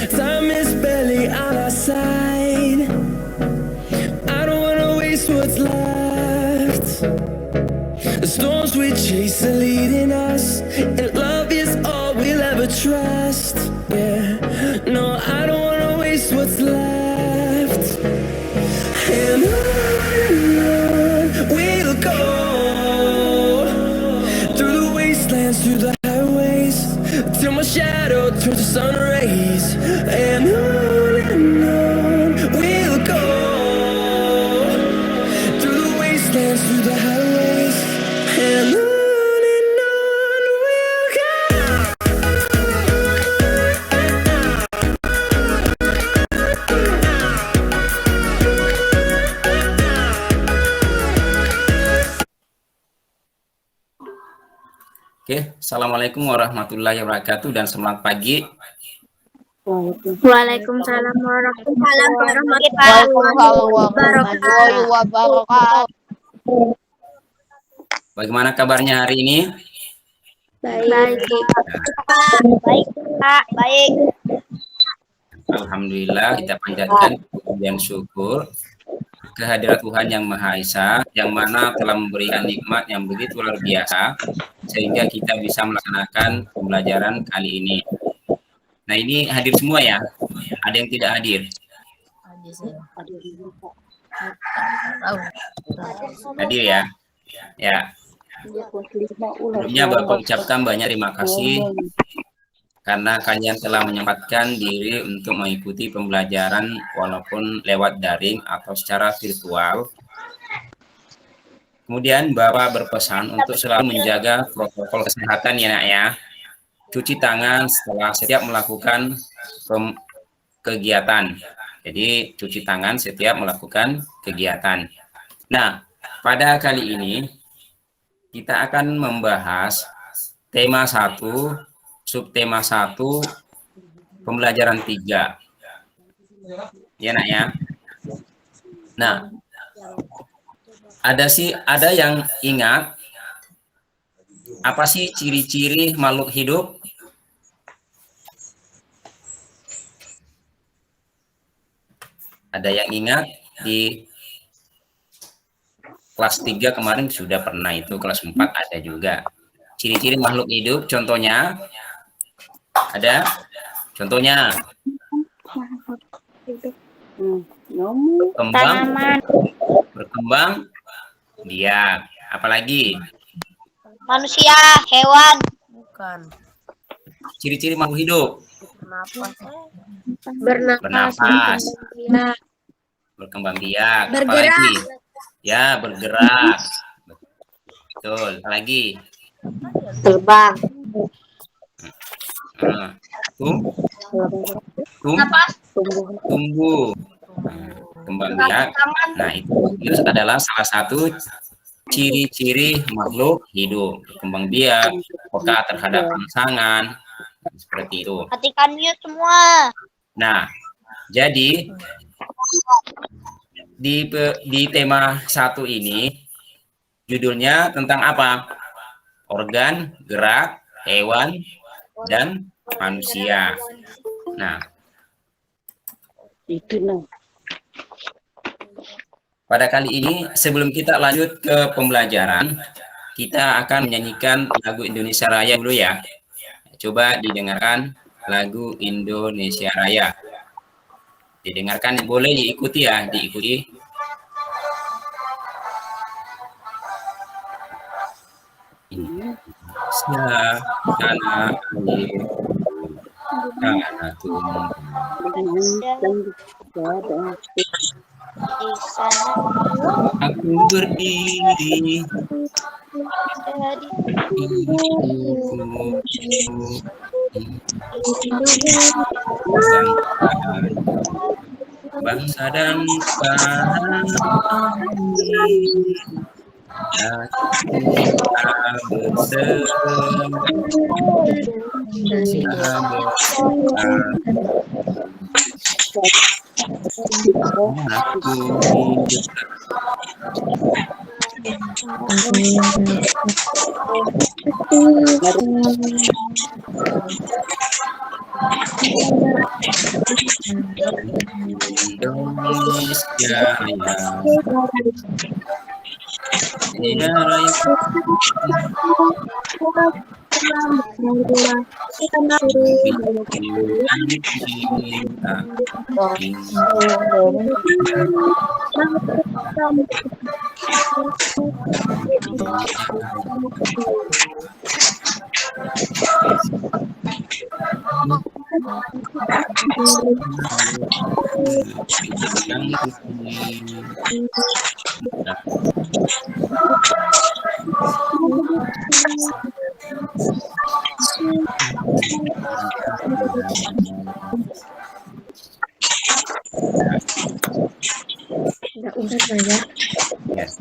Time is barely on our side. I don't wanna waste what's left. The storms we chase are leading us, and love is all we'll ever trust. Yeah, no, I don't wanna waste what's left. And on we'll go, through the wastelands, through the highways, till my shadow turns to sun rays. And on we'll go, through the wastelands, through the highways, and on we'll go. Oke, Assalamualaikum warahmatullahi wabarakatuh dan selamat pagi. Waalaikumsalam warahmatullahi wabarakatuh. Bagaimana kabarnya hari ini? Baik. Baik, Kak. Baik. Alhamdulillah, kita panjatkan puji dan syukur kehadirat Tuhan Yang Maha Esa, yang mana telah memberikan nikmat yang begitu luar biasa, sehingga kita bisa melaksanakan pembelajaran kali ini. Nah, ini hadir semua ya? Ada yang tidak hadir? Hadir ya? Ya. Sebelumnya Bapak ucapkan banyak terima kasih karena kalian telah menyempatkan diri untuk mengikuti pembelajaran walaupun lewat daring atau secara virtual. Kemudian Bapak berpesan untuk selalu menjaga protokol kesehatan ya nak ya. Cuci tangan setelah setiap melakukan kegiatan. Jadi cuci tangan setiap melakukan kegiatan. Nah, pada kali ini kita akan membahas tema 1, subtema 1, pembelajaran 3. Ya nak ya. Nah, ada yang ingat apa sih ciri-ciri makhluk hidup? Ada yang ingat di kelas 3 kemarin sudah pernah itu, kelas 4 ada juga. Ciri-ciri makhluk hidup contohnya ada? Contohnya berkembang biak. Apalagi? Manusia, hewan. Bukan. Ciri-ciri makhluk hidup. Bernapas. Berkembang biak. Bergerak. Apalagi? Ya, bergerak. Betul. Apalagi? Terbang. Tumbuh. Kembang biak. Nah, itu adalah salah satu ciri-ciri makhluk hidup. Berkembang biak, peka terhadap rangsangan, seperti itu. Matikan mute semua. Nah, jadi di tema 1 ini judulnya tentang apa? Organ, gerak, hewan, dan manusia. Nah, pada kali ini sebelum kita lanjut ke pembelajaran, kita akan menyanyikan lagu Indonesia Raya dulu ya. Coba didengarkan lagu Indonesia Raya. Didengarkan, boleh diikuti ya, diikuti. Indonesia tanah air, tanah tumbuh. Aku berdiri bangsa dan tanah Indonesia Raya. Negara yang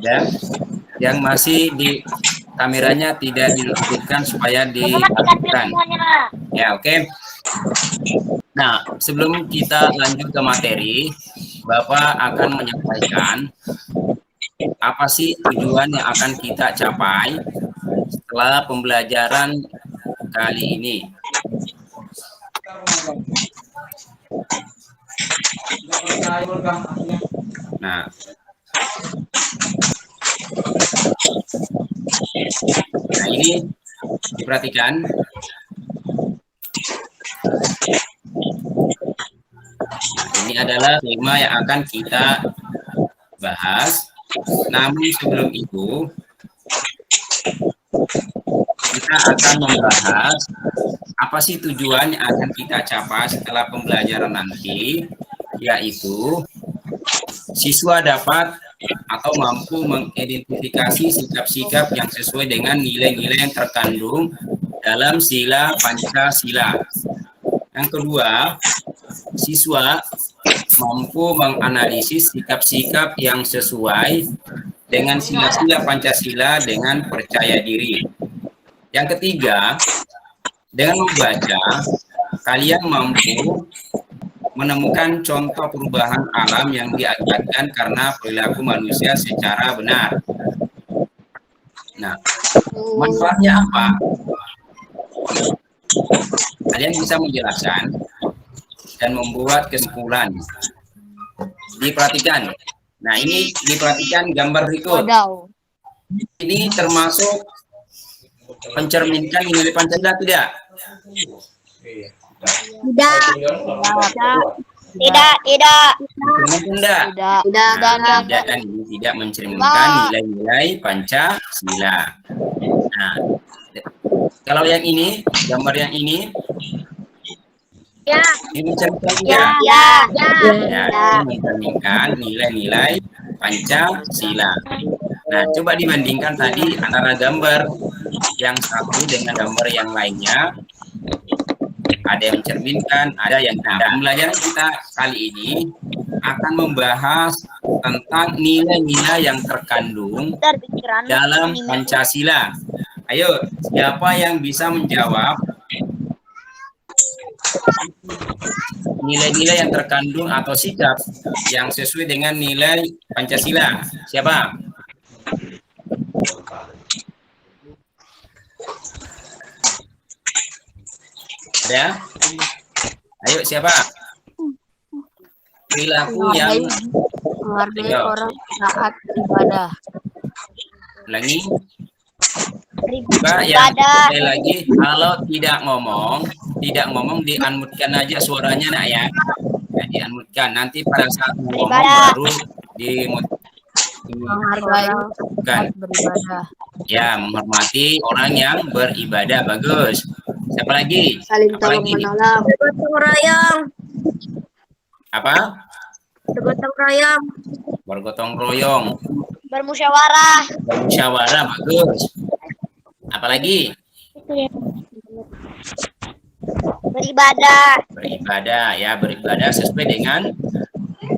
ya, yang masih di kameranya tidak dilakukan supaya diaktifkan. Ya, oke. Nah, sebelum kita lanjut ke materi, Bapak akan menyampaikan apa sih tujuan yang akan kita capai setelah pembelajaran kali ini. Nah, ini diperhatikan. Ini adalah tema yang akan kita bahas. Namun sebelum itu, kita akan membahas apa sih tujuan yang akan kita capai setelah pembelajaran nanti, yaitu siswa dapat atau mampu mengidentifikasi sikap-sikap yang sesuai dengan nilai-nilai yang terkandung dalam sila Pancasila. Yang kedua, siswa mampu menganalisis sikap-sikap yang sesuai dengan sila-sila Pancasila dengan percaya diri. Yang ketiga, dengan membaca, kalian mampu menemukan contoh perubahan alam yang diakibatkan karena perilaku manusia secara benar. Nah, manfaatnya apa? Kalian bisa menjelaskan dan membuat kesimpulan. Diperhatikan. Nah, ini diperhatikan gambar berikut. Ini termasuk mencerminkan nilai Pancasila tidak? Tidak mencerminkan nilai-nilai Pancasila. Nah, kalau yang ini, gambar yang ini, ini mencerminkan mencerminkan nilai-nilai Pancasila. Nah, coba dibandingkan tadi antara gambar yang satu dengan gambar yang lainnya. Ada yang mencerminkan, ada yang tidak. Pembelajaran kita kali ini akan membahas tentang nilai-nilai yang terkandung dalam Pancasila. Ayo, siapa yang bisa menjawab nilai-nilai yang terkandung atau sikap yang sesuai dengan nilai Pancasila? Siapa? Ada? Ayo, siapa? Perilaku yang menghargai orang saat beribadah. Lagi? Coba yang sekali lagi, kalau tidak ngomong di-unmute-kan aja suaranya, nak ya. Ya, di-unmute-kan. Nanti pada saat ngomong baru di-mute. Menghargai saat beribadah. Ya, menghormati orang yang beribadah. Bagus. Siapa lagi? Saling tolong menolong. Bergotong royong. Apa? Bergotong royong. Bergotong royong. Bermusyawarah. Bermusyawarah, bagus. Apalagi? Beribadah. Beribadah, ya, beribadah sesuai dengan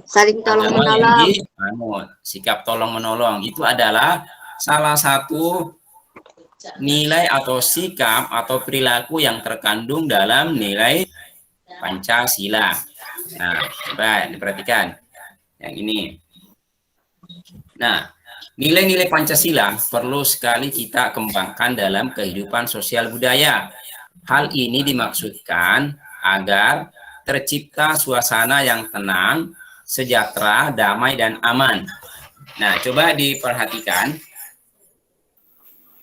Saling tolong menolong. Sikap tolong menolong itu adalah salah satu nilai atau sikap atau perilaku yang terkandung dalam nilai Pancasila. Nah, coba diperhatikan yang ini. Nah, nilai-nilai Pancasila perlu sekali kita kembangkan dalam kehidupan sosial budaya. Hal ini dimaksudkan agar tercipta suasana yang tenang, sejahtera, damai, dan aman. Nah, coba diperhatikan.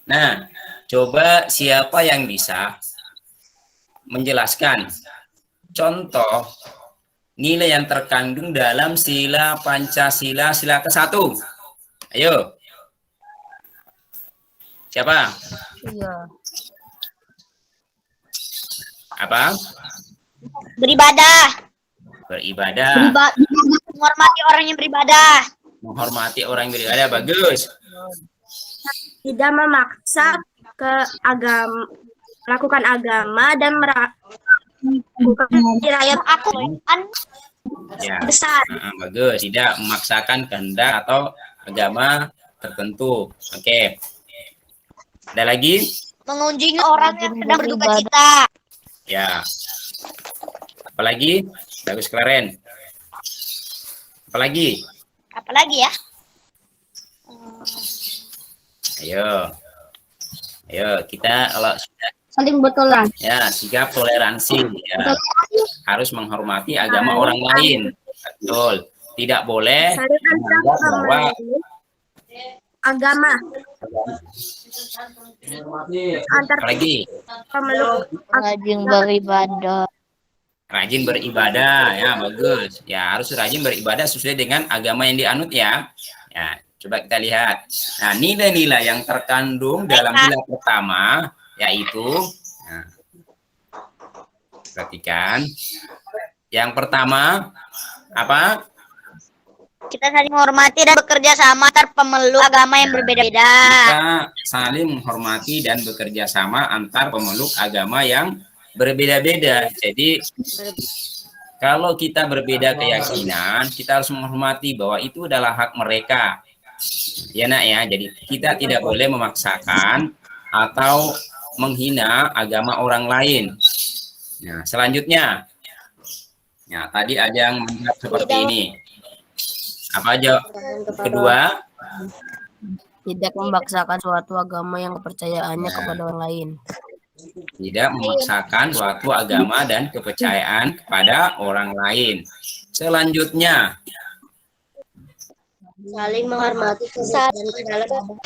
Nah, coba siapa yang bisa menjelaskan contoh nilai yang terkandung dalam sila Pancasila, sila ke-1? Ayo. Siapa? Iya. Apa? Beribadah. Beribadah. Menghormati orang yang beribadah. Menghormati orang yang beribadah. Bagus. Tidak memaksa ke agama, melakukan agama dan bukan rakyat Aku Ya. besar. Bagus. Tidak memaksakan kehendak atau agama tertentu. Oke. Ada lagi? Mengunjungi orang yang sedang berduka cita. Ya. Apalagi? Bagus, Klaren. Apalagi? Apalagi ya? Ayo kita kalau sudah saling betulan. ya sikap toleransi ya. Harus menghormati agama orang lain. Betul. Tidak boleh menganggap bahwa Agama antar apalagi pemeluk Rajin beribadah. rajin beribadah ya, bagus. Ya, harus rajin beribadah sesuai dengan agama yang dianut ya. Ya, coba kita lihat. Nah, nilai-nilai yang terkandung dalam nilai pertama yaitu nah, perhatikan. Yang pertama apa? Kita saling menghormati dan bekerja sama antar pemeluk agama yang berbeda-beda. Kita saling menghormati dan bekerja sama antar pemeluk agama yang berbeda-beda. Jadi kalau kita berbeda keyakinan, kita harus menghormati bahwa itu adalah hak mereka. Ya nak ya, jadi kita tidak boleh memaksakan atau menghina agama orang lain. Nah, selanjutnya, ya tadi ada yang melihat seperti ini. Apa aja? Kedua, Tidak memaksakan suatu agama yang kepercayaannya kepada orang lain. tidak memaksakan suatu agama dan kepercayaan kepada orang lain. Selanjutnya, saling menghormati Saling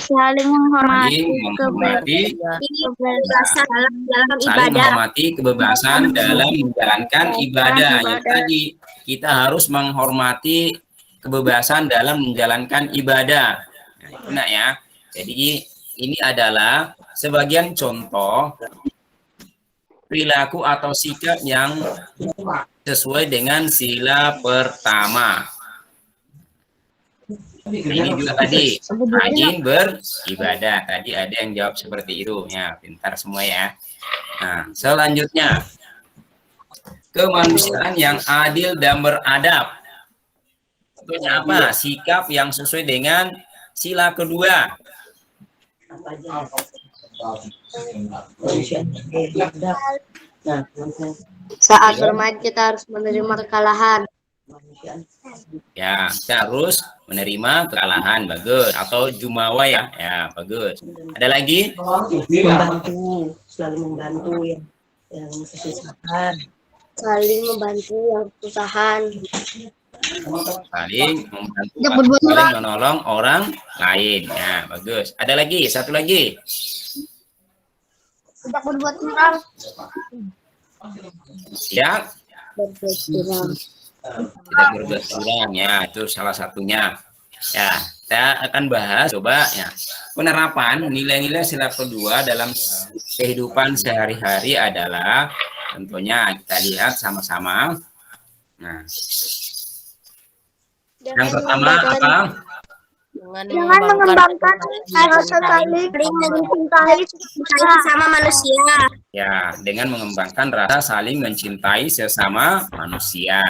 saling menghormati kebebasan dalam saling ibadah. menghormati kebebasan dalam menjalankan ibadah. Yang tadi kita harus menghormati kebebasan dalam menjalankan ibadah. Nah, itu nak ya. Jadi ini adalah sebagian contoh perilaku atau sikap yang sesuai dengan sila pertama. Ini juga tadi rajin beribadah. Tadi ada yang jawab seperti itu. Ya, pintar semua ya. Nah, selanjutnya kemanusiaan yang adil dan beradab. Contohnya apa? Sikap yang sesuai dengan sila kedua. saat bermain kita harus menerima kekalahan. Ya, kita harus menerima kekalahan. Bagus. Atau jumawa ya. Ya, bagus. Ada lagi? Membantu, selalu membantu yang kesusahan. Saling membantu yang kesusahan. Saling membantu, saling menolong orang lain. Ya, bagus. Ada lagi? Satu lagi. Tidak berbuat curang. Tidak tidak berbuat curang ya, itu salah satunya. Ya, kita akan bahas coba ya penerapan nilai-nilai sila kedua dalam kehidupan sehari-hari adalah tentunya kita lihat sama-sama. Nah, yang pertama apa? Jangan mengembangkan rasa saling mencintai sesama manusia. Ya, dengan mengembangkan rasa saling mencintai sesama manusia.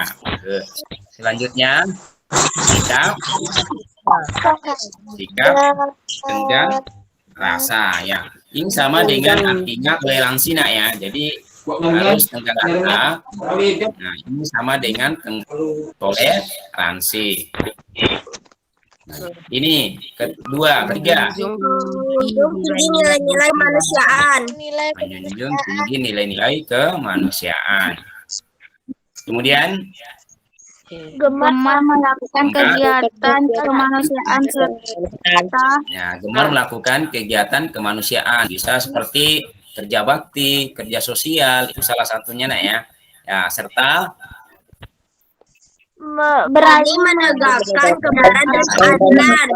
Selanjutnya, sikap tenggang rasa ya. Ini sama dengan artinya toleransi nak ya. Jadi harus tenggang rasa. Nah, ini sama dengan toleransi. Nah, ini kedua, ketiga. Nilai-nilai kemanusiaan. Menjunjung tinggi nilai-nilai kemanusiaan. Kemudian Gemar melakukan kegiatan kemanusiaan serta gemar melakukan kegiatan kemanusiaan. Bisa seperti kerja bakti, kerja sosial, itu salah satunya nak ya. Ya, serta berani menegakkan kebenaran dan keadilan.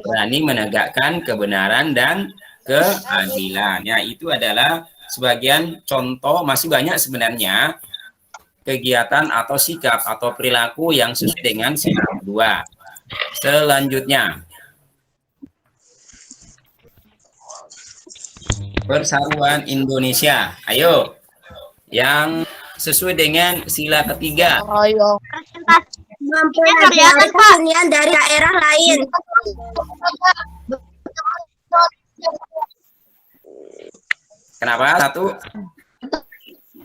Berani menegakkan kebenaran dan keadilan. Ya, itu adalah sebagian contoh, masih banyak sebenarnya kegiatan atau sikap atau perilaku yang sesuai dengan sila kedua. Selanjutnya, Persatuan Indonesia. Ayo, yang sesuai dengan sila ketiga. Mempelajari kesenian dari daerah lain. Kenapa? Satu,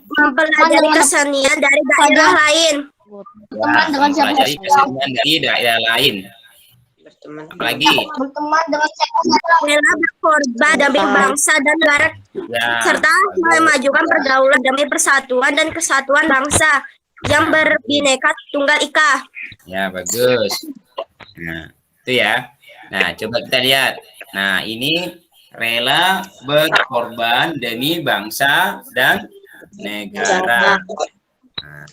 Mempelajari kesenian dari daerah lain. mempelajari kesenian dari daerah lain. Apalagi? Rela berkorban demi bangsa dan negara Ya, serta memajukan pergaulan demi persatuan dan kesatuan bangsa yang berbineka tunggal ika. ya bagus. Nah, itu ya. Nah, coba kita lihat. Nah, ini rela berkorban demi bangsa dan negara. Nah,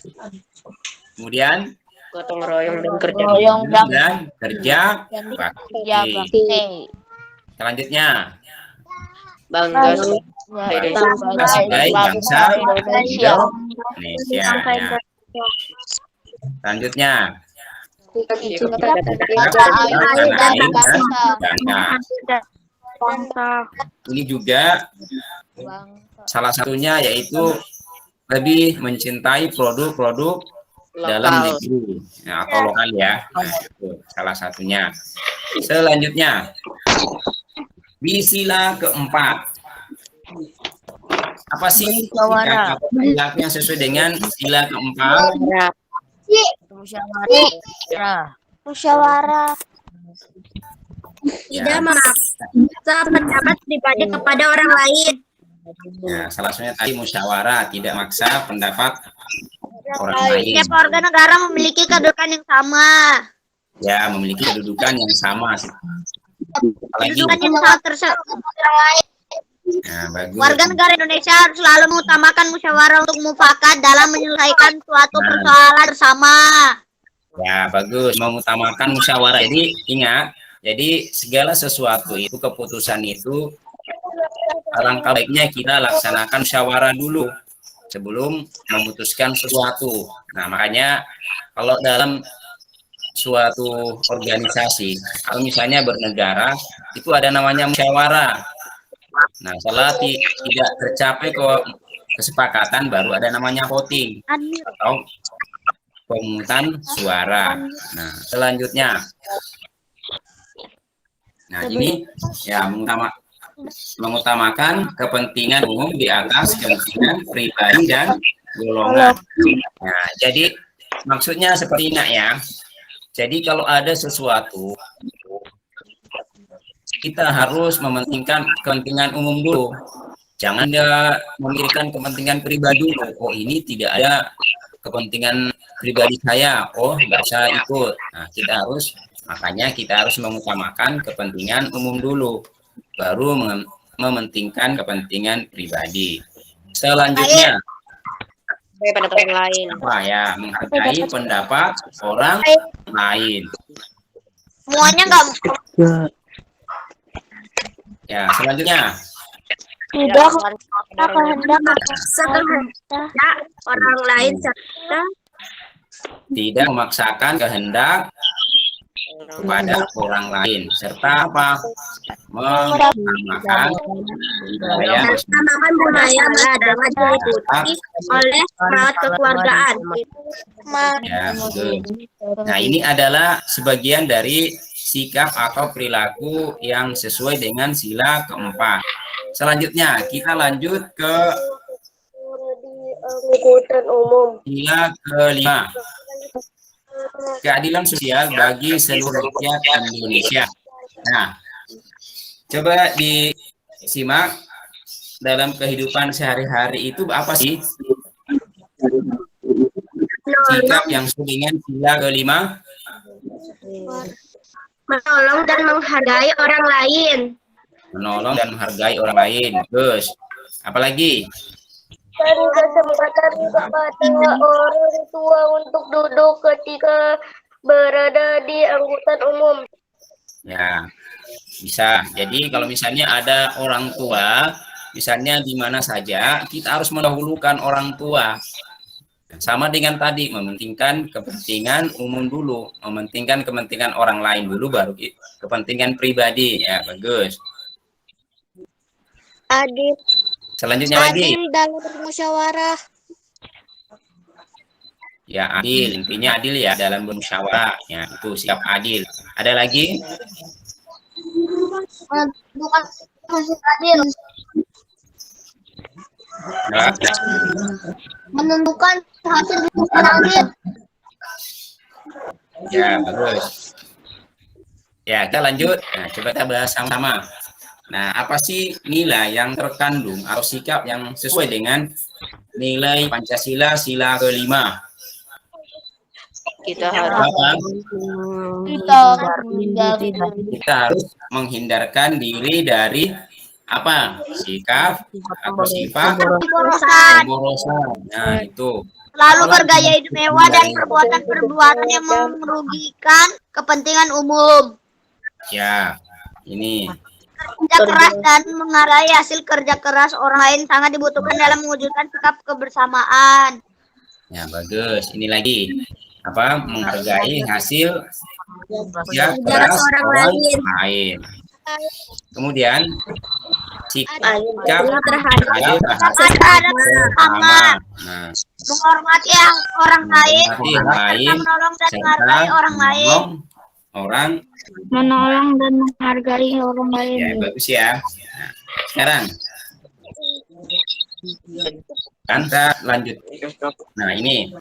kemudian Gotong royong dan kerja. dan kerja bakti. Selanjutnya, Bangga sebagai bangsa Indonesia. Ya. Selanjutnya, ini juga salah satunya yaitu lebih mencintai produk-produk dalam negeri atau lokal ya. Nah, itu salah satunya. Selanjutnya, di sila keempat, apa sih sikap atau perilaku yang sesuai dengan sila keempat? Musyawarah. Tidak memaksa pendapat pribadi kepada orang lain. Ya, salah satunya tadi musyawarah, tidak maksa pendapat orang lain. Setiap warga negara memiliki kedudukan yang sama. Ya, memiliki kedudukan yang sama. Apalagi, Kedudukan yang sangat orang lain. ya, bagus. Warga negara Indonesia harus selalu mengutamakan musyawarah untuk mufakat dalam menyelesaikan suatu persoalan bersama. Ya, bagus. Mengutamakan musyawarah. Jadi, ingat, jadi segala sesuatu itu, keputusan itu, alangkah baiknya kita laksanakan musyawarah dulu sebelum memutuskan sesuatu. Nah, makanya kalau dalam suatu organisasi atau misalnya bernegara itu ada namanya musyawarah. Nah, setelah tidak tercapai kesepakatan baru ada namanya voting atau pemungutan suara. Nah, selanjutnya, nah ini ya mengutamakan kepentingan umum di atas kepentingan pribadi dan golongan. Nah, jadi maksudnya seperti ini ya. Jadi kalau ada sesuatu, kita harus mementingkan kepentingan umum dulu. Jangan memikirkan kepentingan pribadi dulu. Oh, ini tidak ada kepentingan pribadi saya. Oh, nggak usah ikut. Nah, makanya kita harus mengutamakan kepentingan umum dulu, baru mementingkan kepentingan pribadi. Selanjutnya, pendapat orang lain. apa ya? Menghargai pendapat orang lain. Semuanya nggak Ya, selanjutnya. Tidak kehendak orang lain serta Tidak memaksakan kehendak kepada orang lain serta apa? Mengutamakan budaya dapat diikuti oleh semangat kekeluargaan. Ya, betul. Nah, ini adalah sebagian dari sikap atau perilaku yang sesuai dengan sila keempat. Selanjutnya kita lanjut ke sila kelima. Keadilan sosial bagi seluruh rakyat Indonesia. Nah, coba disimak dalam kehidupan sehari-hari itu apa sih? sikap yang sesuai dengan sila kelima. Menolong dan menghargai orang lain. Menolong dan menghargai orang lain. Terus, apalagi? Beri kesempatan kepada orang tua untuk duduk ketika berada di angkutan umum. Ya, bisa. Jadi kalau misalnya ada orang tua, misalnya di mana saja, kita harus mendahulukan orang tua. Sama dengan tadi, mementingkan kepentingan umum dulu, mementingkan kepentingan orang lain dulu, baru kepentingan pribadi. Ya, bagus. Adil. Selanjutnya lagi. Adil dalam bermusyawarah. Ya, adil. Intinya adil ya dalam bermusyawarah. Ya, itu sikap adil. Ada lagi? Bukan hasil adil. Nah, Menentukan hasil yang adil. ya, bagus. Ya, kita lanjut. Nah, coba kita bahas sama-sama. Nah, apa sih nilai yang terkandung atau sikap yang sesuai dengan nilai Pancasila sila kelima? Kita harus Apa? Kita harus menghindarkan diri dari apa? Sikap atau sifat Pemborosan. pemborosan. Nah, itu. Selalu bergaya hidup mewah dan perbuatan-perbuatan yang merugikan kepentingan umum. Ya, ini. Kerja keras dan mengarai hasil kerja keras orang lain sangat dibutuhkan dalam mewujudkan sikap kebersamaan. Ya, bagus. Ini lagi. Apa? Menghargai hasil kerja keras orang lain. Kemudian sikap Terhadap sama. Nah, menghormati orang lain, menghormati yang lain menolong dan serta menghargai orang lain. menolong Menolong dan menghargai orang lain. ya, bagus ya. Nah, sekarang kan kita lanjut. Nah, ini.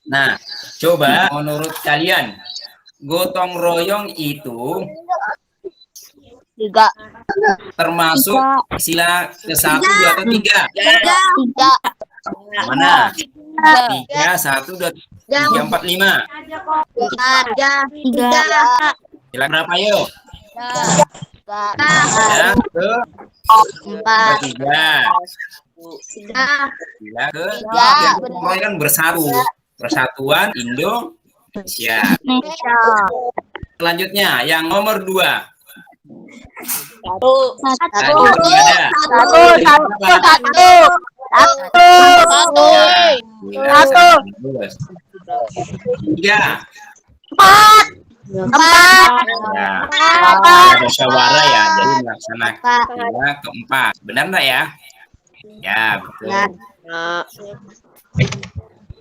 Nah, coba menurut kalian gotong royong itu Tiga. termasuk sila ke-1, 2, atau 3? Tiga. Mana? 3, 1, 2, 3, 4, 5. Tiga. Sila berapa yuk? Tiga. Ya, ke Empat. 3. Tiga. Sila ke Tiga. gotong royong kan bersatu. Persatuan Indonesia. Selanjutnya yang nomor 2. Satu. Satu. Ada. Satu. 3. Empat. Ya, ada musyawarah ya, jadi melaksanakan sila ke-4. Benar enggak ya? Ya, betul.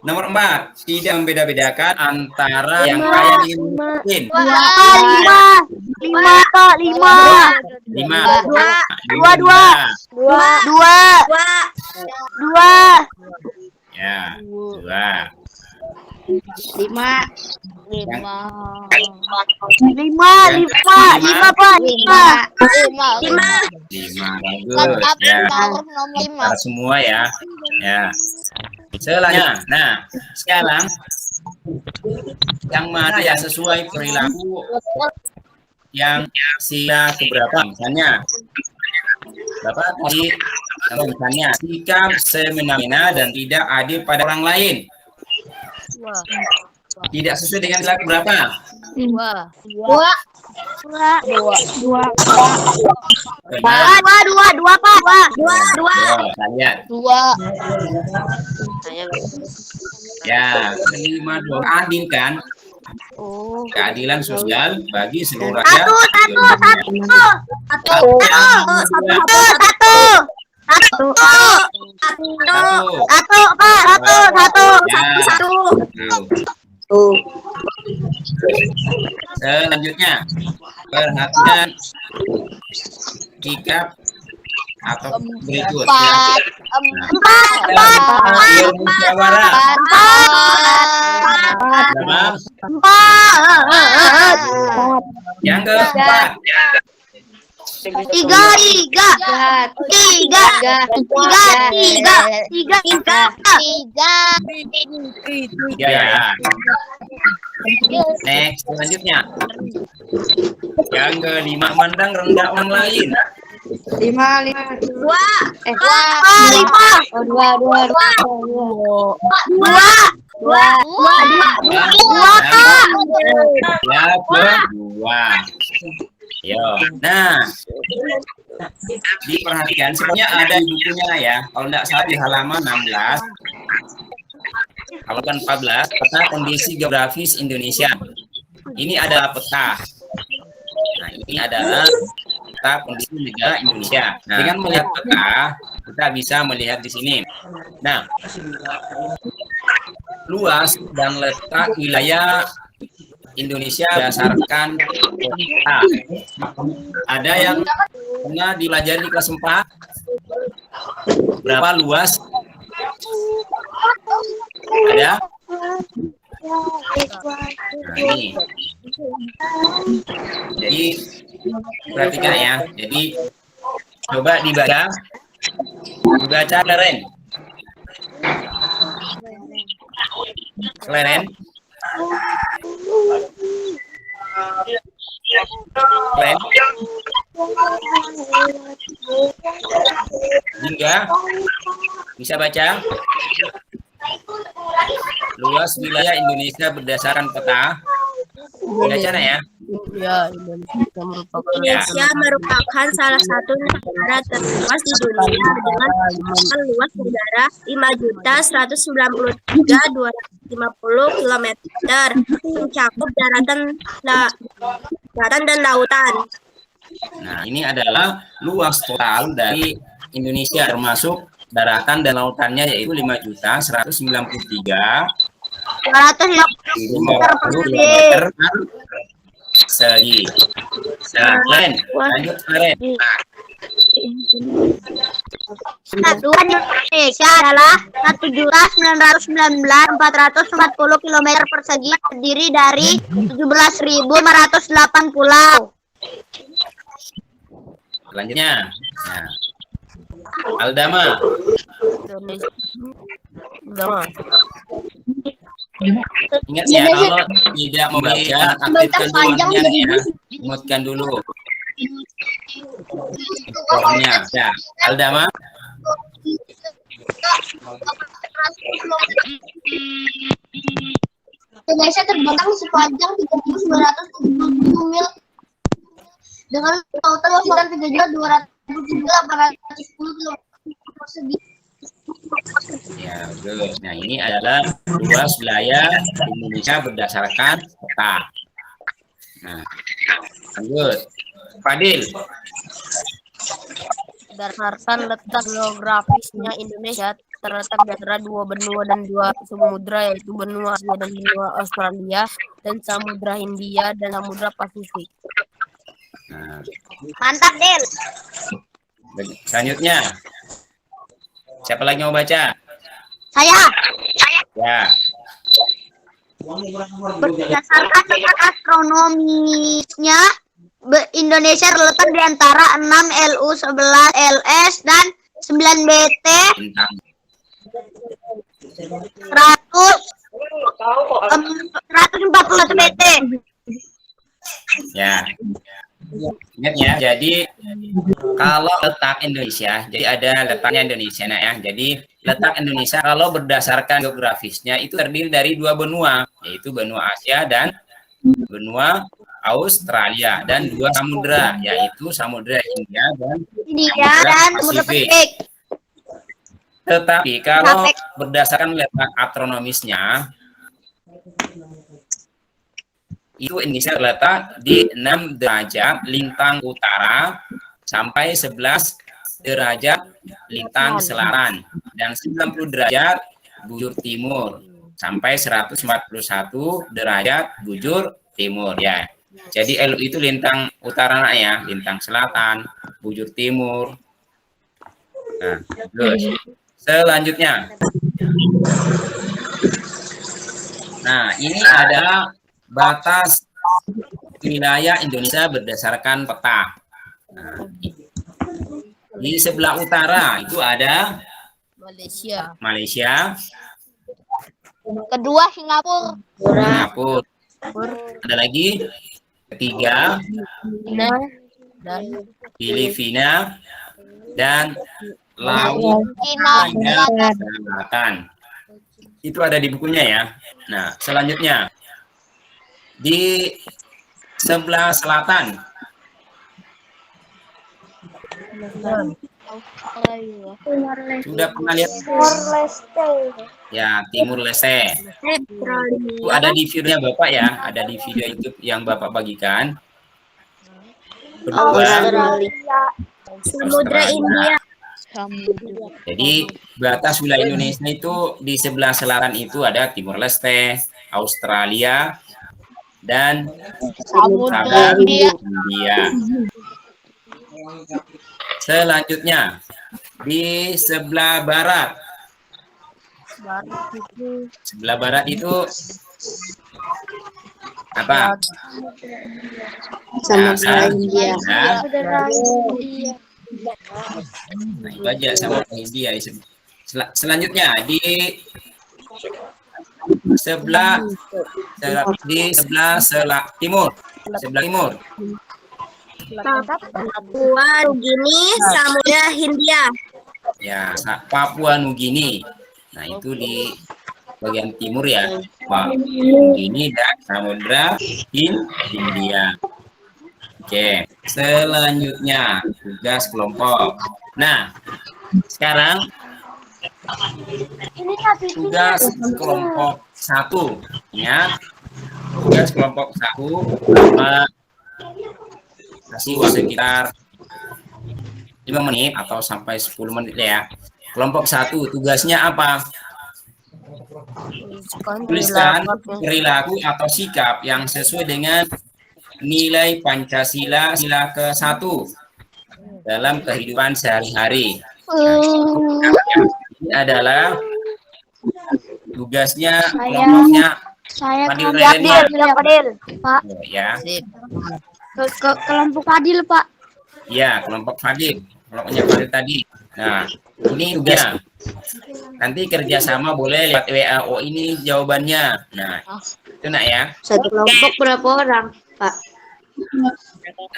Nomor 4, tidak membeda-bedakan antara yang kaya dengan miskin. Lima, Pak. 5. Dua. Ya, 2. Lima. Lima, Pak. 5. Bagus. Ya, para semua ya. Ya. Selanjutnya, nah, sekarang yang mana yang sesuai perilaku yang sila keberapa? Misalnya, Bapak tadi, kalau misalnya sikap semena-mena dan tidak adil pada orang lain. Tidak sesuai dengan sila keberapa? Dua. Benar. Dua, Pak. Saya. Ya, kelima dua. Adil kan? Keadilan sosial bagi seluruh rakyat. Satu. Selanjutnya, perhatian sikap atau berikut. Musyawarah. Berapa? Yang keempat. Tiga. Ya. Next, selanjutnya. Yang kelima, mandang rendah orang lain. 5. Dua. Ya, kedua. Yo. Nah, diperhatikan sebenarnya ada di bukunya ya. Kalau tidak salah di halaman 16. Halaman 14, peta kondisi geografis Indonesia. Ini adalah peta. Nah, ini adalah peta kondisi negara Indonesia. Nah, dengan melihat peta, kita bisa melihat di sini. Nah, luas dan letak wilayah Indonesia berdasarkan peta. Ada yang pernah dipelajari di kelas 4? Berapa luas? Ada? Nah, ini. Jadi perhatikan ya. Jadi coba dibaca Keren. Keren. Hingga bisa baca luas wilayah Indonesia berdasarkan peta. Baca ya. Ya, Indonesia merupakan salah satu negara terluas di dunia dengan luas udara 5.193.250 km, mencakup daratan dan lautan. Nah, ini adalah luas total dari Indonesia termasuk daratan dan lautannya yaitu 5.193.250 km persegi. Nah, keren. Lanjut keren. Satuan Indonesia adalah 1.919.440 km persegi, terdiri dari 17.508 pulau. Selanjutnya, nah, Aldama. Ingat ya, kalau tidak membaca, aktifkan dulu ya. Mutkan dulu. Pokoknya, ya, Aldama. Indonesia terbentang sepanjang 3.970 mil dengan lautan luasan 3.270.810 km persegi. Ya, good. Nah, ini adalah luas wilayah Indonesia berdasarkan peta. Nah, lanjut. Fadil. Berdasarkan letak geografisnya Indonesia terletak di antara dua benua dan dua samudra, yaitu benua Asia dan benua Australia, dan Samudra Hindia dan Samudra Pasifik. Nah, Mantap, Del. selanjutnya. Siapa lagi mau baca? Saya. Ya. Berdasarkan letak astronomisnya, Indonesia terletak di antara 6 LU, 11 LS, dan 9 BT, 141 BT. Ya. Ingat ya, jadi kalau letak Indonesia, jadi ada letaknya Indonesia, nah ya. Jadi letak Indonesia kalau berdasarkan geografisnya itu terdiri dari dua benua, yaitu benua Asia dan benua Australia, dan dua samudra, yaitu Samudra Hindia dan Samudra Pasifik. Tetapi kalau berdasarkan letak astronomisnya, itu Indonesia terletak di 6 derajat lintang utara sampai 11 derajat lintang selatan dan 90 derajat bujur timur sampai 141 derajat bujur timur ya. Jadi LU itu lintang utara ya, lintang selatan, bujur timur. Nah, terus selanjutnya. Nah, ini adalah batas wilayah Indonesia berdasarkan peta. Nah, Di sebelah utara itu ada Malaysia. Malaysia, Kedua Singapura. Singapura. Ada lagi ketiga China dan Filipina dan Laut Cina Cina Selatan. Selatan. Itu ada di bukunya ya. Nah, selanjutnya di sebelah selatan sudah pernah lihat ya, Timur Leste. Itu ada di videonya Bapak ya, ada di video YouTube yang Bapak bagikan. Kedua, Samudra India. jadi batas wilayah Indonesia itu di sebelah selatan itu ada Timur Leste, Australia, dan Samudra India. Selanjutnya di sebelah barat. Sebelah barat itu apa? Samudra India. Nah, itu aja sama India. Selanjutnya di sebelah timur. Sebelah timur. Papua Nugini, Samudra Hindia. Ya, Papua Nugini. Nah, itu di bagian timur ya. Papua Nugini dan Samudra Hindia. Oke, selanjutnya tugas kelompok. Nah, sekarang tugas kelompok 1 ya. Tugas kelompok 1 kasih sekitar 5 menit atau sampai 10 menit ya. Kelompok 1 tugasnya apa? Tuliskan perilaku atau sikap yang sesuai dengan nilai Pancasila sila ke-1 dalam kehidupan sehari-hari. Ini adalah tugasnya kelompoknya Saya Fadil Fadil, Pak. ya. Ke kelompok Fadil, Pak. Ya, kelompok Fadil, kelompoknya Fadil tadi. Nah, ini tugas. Nanti kerjasama boleh lewat WA. Oh, ini jawabannya. Nah, itu nak ya. Satu kelompok berapa orang, Pak?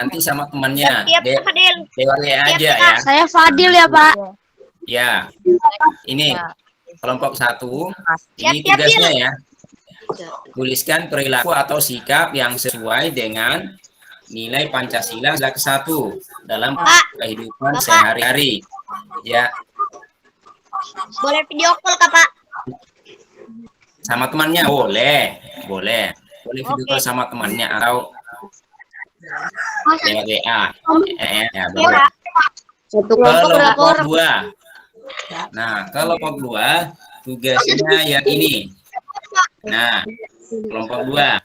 Nanti sama temannya. Siap, Fadil. Lewat WA aja ya. Saya Fadil ya, Pak. Ya, ini kelompok 1. Ini Siap, tugasnya ya. Tuliskan perilaku atau sikap yang sesuai dengan nilai Pancasila sila ke-1 dalam kehidupan sehari-hari. Ya, Boleh video call, Kak, Pak? sama temannya boleh video call sama temannya atau lewat WA. Ya, boleh. Satu kelompok berapa Kelompok orang? 2. Nah, kelompok 2 tugasnya yang ini. Nah, kelompok 2.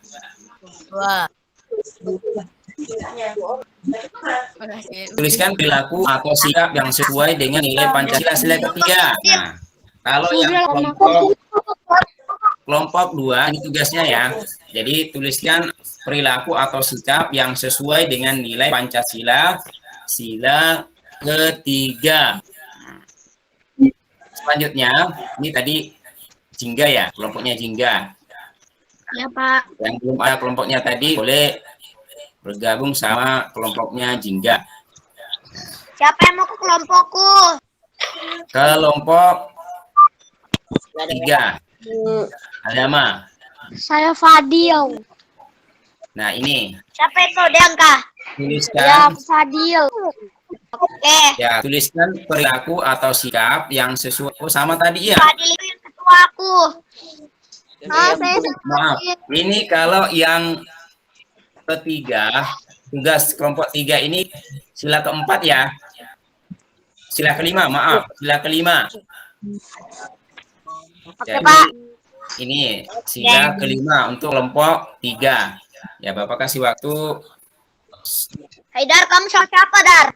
Tuliskan perilaku atau sikap yang sesuai dengan nilai Pancasila sila ke-3. Nah, kalau yang kelompok 2 ini tugasnya ya. Jadi tuliskan perilaku atau sikap yang sesuai dengan nilai Pancasila sila ke-3. Selanjutnya, ini tadi Jingga ya, kelompoknya Jingga. Ya, Pak. Yang belum ada kelompoknya tadi boleh bergabung sama kelompoknya Jingga. Siapa yang mau ke kelompokku? Kelompok 3. Agama. Saya Fadil. Nah, ini Siapa itu, Dangka? tuliskan Ya, Fadil. Oke. ya, tuliskan perilaku atau sikap yang sesuai sama tadi ya. Fadil itu yang ketua aku. Saya Maaf, ini kalau yang ketiga, tugas kelompok 3 ini sila ke-4 ya. Sila ke-5, maaf, sila ke-5. Jadi, Pak. ini sila ke-5 untuk kelompok 3. Ya, Bapak kasih waktu. Haidar, kamu sama siapa, Dar?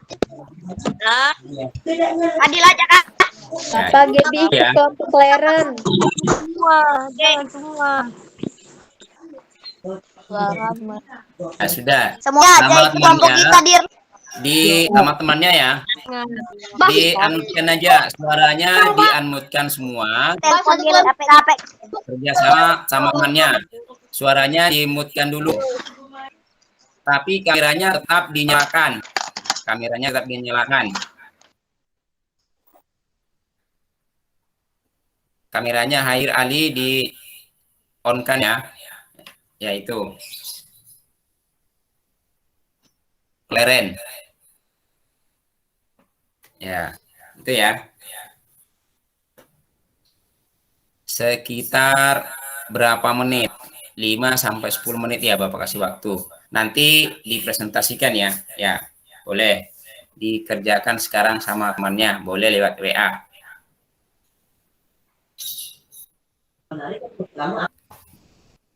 Fadil aja, Kak. Ya, Pak Gaby ya. kelompok Leren. Semua. Nah, sudah. Semua aja Nama ikut kelompok temannya. kita, Dir. di sama temannya ya. Di-unmute-kan aja, suaranya di-unmute-kan semua. Telepon Dil, capek. Kerjasama sama temannya. Suaranya di-mute-kan dulu. Tapi kameranya tetap dinyalakan. Kameranya tetap dinyalakan. Kameranya Hair Ali di on-kan ya. Yaitu Kleren. Ya, itu ya. Sekitar berapa menit? 5 sampai 10 menit ya Bapak kasih waktu. Nanti dipresentasikan ya. Ya, boleh. Dikerjakan sekarang sama temannya, boleh lewat WA.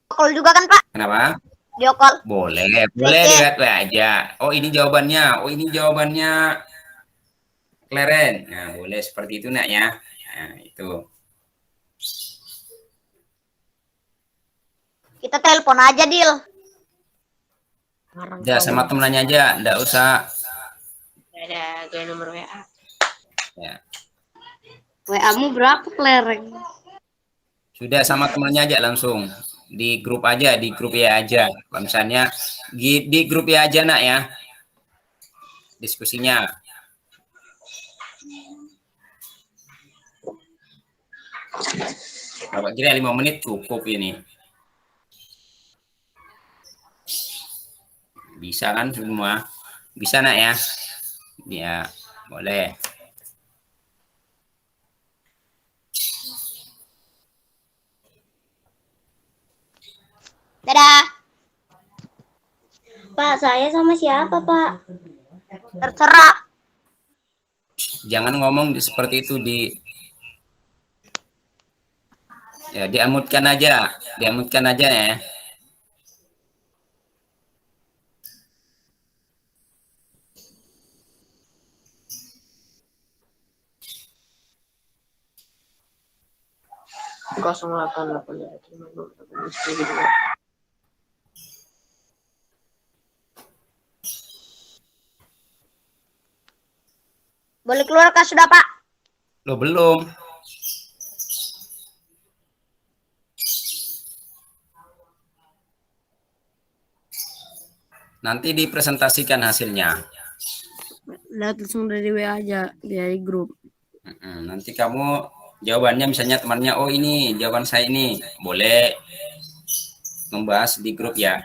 Call juga kan Pak? Kenapa? Video call. Boleh lewat WA aja. Oh, ini jawabannya. Oh, ini jawabannya Kleren. Nah, boleh seperti itu nak ya. Nah, itu. Kita telepon aja, Dil. Udah sama temennya aja, enggak usah. Ada gue nomor WA. Ya. WA-mu berapa, Klereng? Sudah sama temennya aja langsung. Di grup aja, di grup ya aja. Kalau misalnya di grup ya aja nak ya. Diskusinya. Bapak kira 5 menit cukup ini. Bisa kan semua? Bisa nak ya? Ya, boleh. Dadah. Pak, saya sama siapa, Pak? Terserah. Jangan ngomong seperti itu ya, diamutkan aja ya. Boleh keluar kah sudah, Pak? Lo belum. Nanti dipresentasikan hasilnya. Lihat langsung dari WA aja, dari grup. Nanti kamu jawabannya misalnya temannya, oh ini jawaban saya ini. Boleh membahas di grup ya.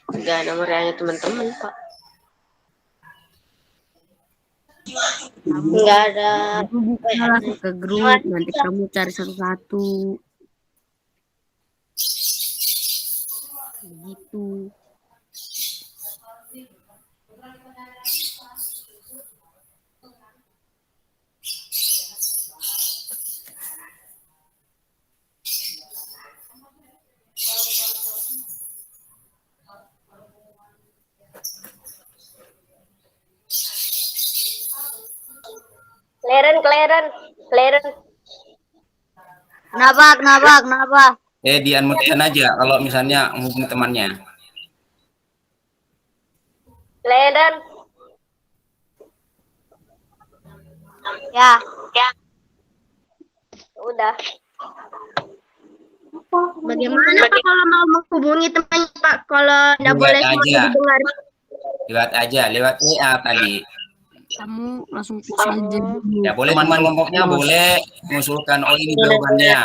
Enggak nomor WA-nya teman-teman, Pak. Enggak ada. Kamu buka ke grup, nanti kamu cari satu-satu. Begitu. Kleren. Kenapa? Di-unmute-kan aja kalau misalnya menghubungi temannya. Kleren. Ya. Udah. Bagaimana Pak kalau mau menghubungi temannya, Pak? Kalau nggak boleh semuanya didengar. Lewat WA tadi. Kamu langsung fix aja dulu. Ya boleh teman kelompoknya boleh mengusulkan oh ini jawabannya.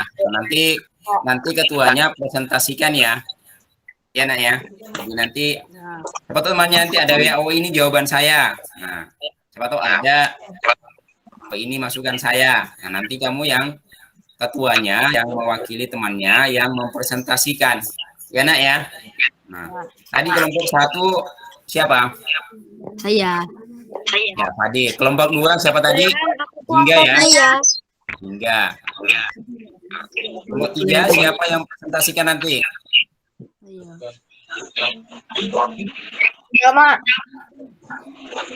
Nanti ketuanya presentasikan ya. Ya nak ya. Jadi nanti siapa tahu temannya nanti ada WA oh ini jawaban saya. Nah, siapa tahu ada oh ini masukan saya. Nah, nanti kamu yang ketuanya yang mewakili temannya yang mempresentasikan. Ya nak ya. Nah, tadi kelompok 1 siapa? Saya. Ya, Fadil. Kelompok 2 siapa tadi? Hingga ya. Hingga. Kelompok 3 siapa yang presentasikan nanti?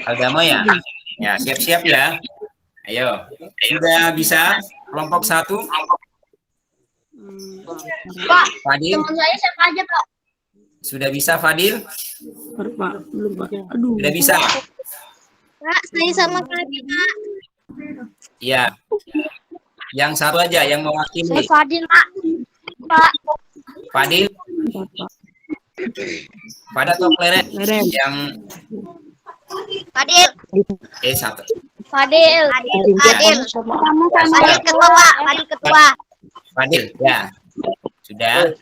Agama ya. Ya, siap-siap ya. Ayo. Sudah bisa kelompok 1? Pak, Fadil, teman saya siapa aja, Pak? sudah bisa Fadil? Pak, belum Pak. Aduh. Sudah bisa? Pak, saya sama Kak. Ya. Yang satu aja yang Saya mewakili. Fadil, Pak. Pak, Fadil, pada atau Kleren yang Fadil. satu. Fadil. Fadil. Fadil ketua, Pak. Fadil ketua. Fadil, ya. Sudah.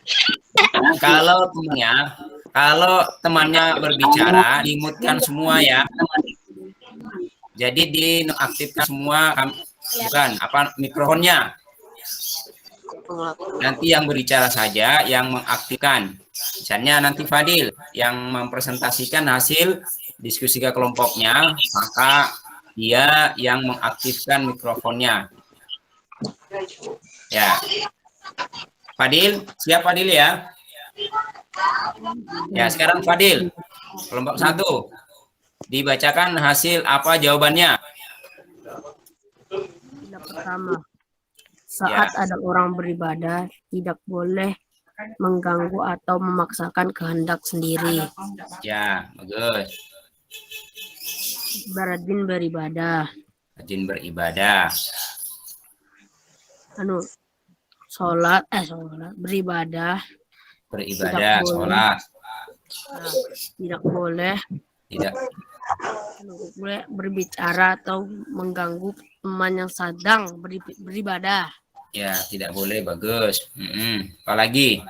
Kalau temannya berbicara, dimutkan semua ya. Jadi dinonaktifkan semua, bukan mikrofonnya. Nanti yang berbicara saja yang mengaktifkan. Misalnya nanti Fadil yang mempresentasikan hasil diskusi ke kelompoknya, maka dia yang mengaktifkan mikrofonnya. Ya. Fadil, siap Fadil ya? Ya, sekarang Fadil, kelompok 1. Dibacakan hasil apa jawabannya? Yang pertama, saat ada orang beribadah, tidak boleh mengganggu atau memaksakan kehendak sendiri. Ya, bagus. Berajin beribadah. Rajin beribadah. Sholat, beribadah. Beribadah, Tidak boleh. sholat. Nah, tidak boleh Tidak. berbicara atau mengganggu teman yang sedang beribadah. Ya, tidak boleh, bagus. Apalagi?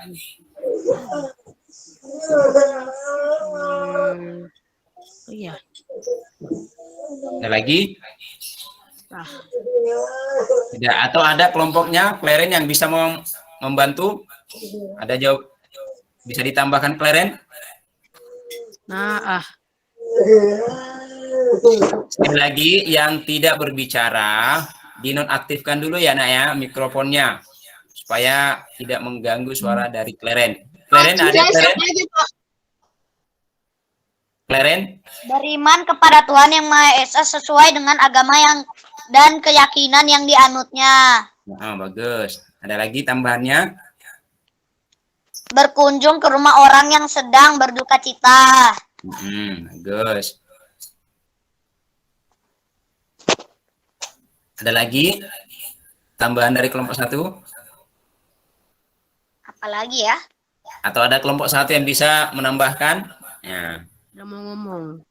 Iya. Ada lagi? Nah, Tidak. Atau ada kelompoknya, Kleren yang bisa membantu? Ada jawab? Bisa ditambahkan Kleren? Sekali lagi, yang tidak berbicara, dinonaktifkan dulu ya, Nak ya, mikrofonnya. Supaya tidak mengganggu suara dari Kleren. Kleren, ada Kleren? Kleren? Beriman kepada Tuhan Yang Maha Esa sesuai dengan agama yang dan keyakinan yang dianutnya. Nah, bagus. Ada lagi tambahannya? Berkunjung ke rumah orang yang sedang berduka cita. Bagus. Ada lagi tambahan dari kelompok 1? Apalagi ya? Atau ada kelompok 1 yang bisa menambahkan? Ya. udah mau ngomong.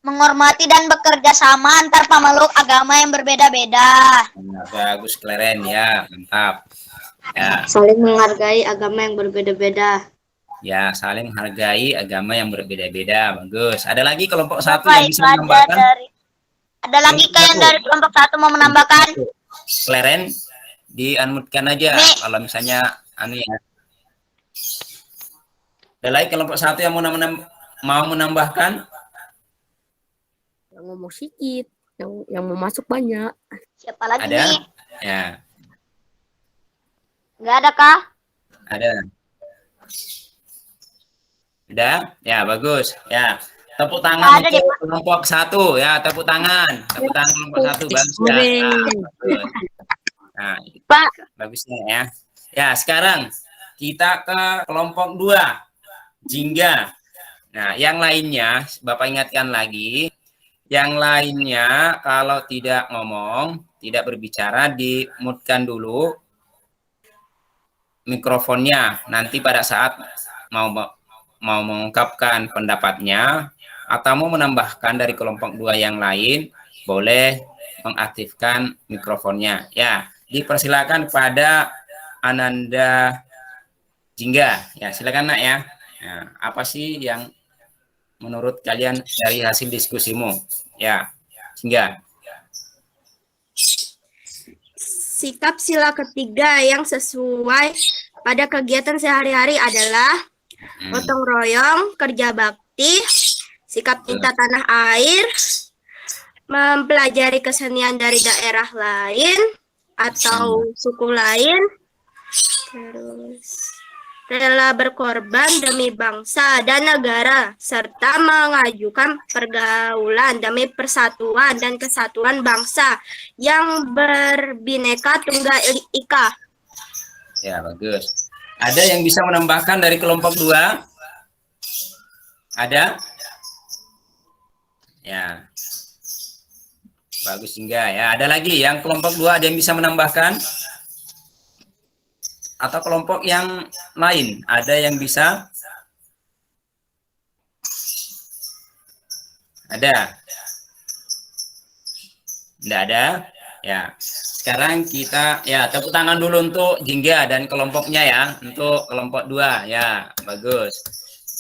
Menghormati dan bekerja sama antar pemeluk agama yang berbeda-beda. Nah, bagus Kleren ya, mantap. Ya. Saling menghargai agama yang berbeda-beda. Ya, saling menghargai agama yang berbeda-beda. Bagus. Ada lagi kelompok 1 Bapak, yang itu bisa menambahkan? ada lagi kah yang dari kelompok 1 mau menambahkan? Kleren, di-unmute-kan aja Nih. kalau misalnya ya. Ada lagi kelompok 1 yang mau menambahkan? Yang ngomong sedikit, yang mau masuk banyak. Siapa lagi Ada? nih? Ya, Nggak ada kah? ada. Udah? Ya, bagus. Ya. Tepuk tangan Ada deh, untuk kelompok 1 ya, tepuk tangan. Tepuk tangan kelompok 1 bagus ya. Bagus. Nah, Pak. bagusnya ya. Ya, sekarang kita ke kelompok 2. Jingga. Nah, yang lainnya Bapak ingatkan lagi, yang lainnya kalau tidak ngomong, tidak berbicara, di-mute-kan dulu mikrofonnya. Nanti pada saat mau mengungkapkan pendapatnya atau mau menambahkan dari kelompok 2 yang lain, boleh mengaktifkan mikrofonnya. Ya, dipersilakan pada Ananda Jingga. Ya, silakan Nak ya. Nah, apa sih yang menurut kalian dari hasil diskusimu? Ya, Jingga. Sikap sila ketiga yang sesuai pada kegiatan sehari-hari adalah gotong royong, kerja bakti, sikap cinta tanah air, mempelajari kesenian dari daerah lain atau suku lain, terus rela berkorban demi bangsa dan negara, serta mengajukan pergaulan demi persatuan dan kesatuan bangsa yang berbineka tunggal ika. Ya, bagus. Ada yang bisa menambahkan dari kelompok 2? Ada? Ya. Bagus hingga ya. Ada lagi yang kelompok 2 ada yang bisa menambahkan? Atau kelompok yang lain ada yang bisa? Ada? Tidak ada? Ya. Sekarang kita ya tepuk tangan dulu untuk Jingga dan kelompoknya ya. Untuk kelompok 2 ya. Bagus.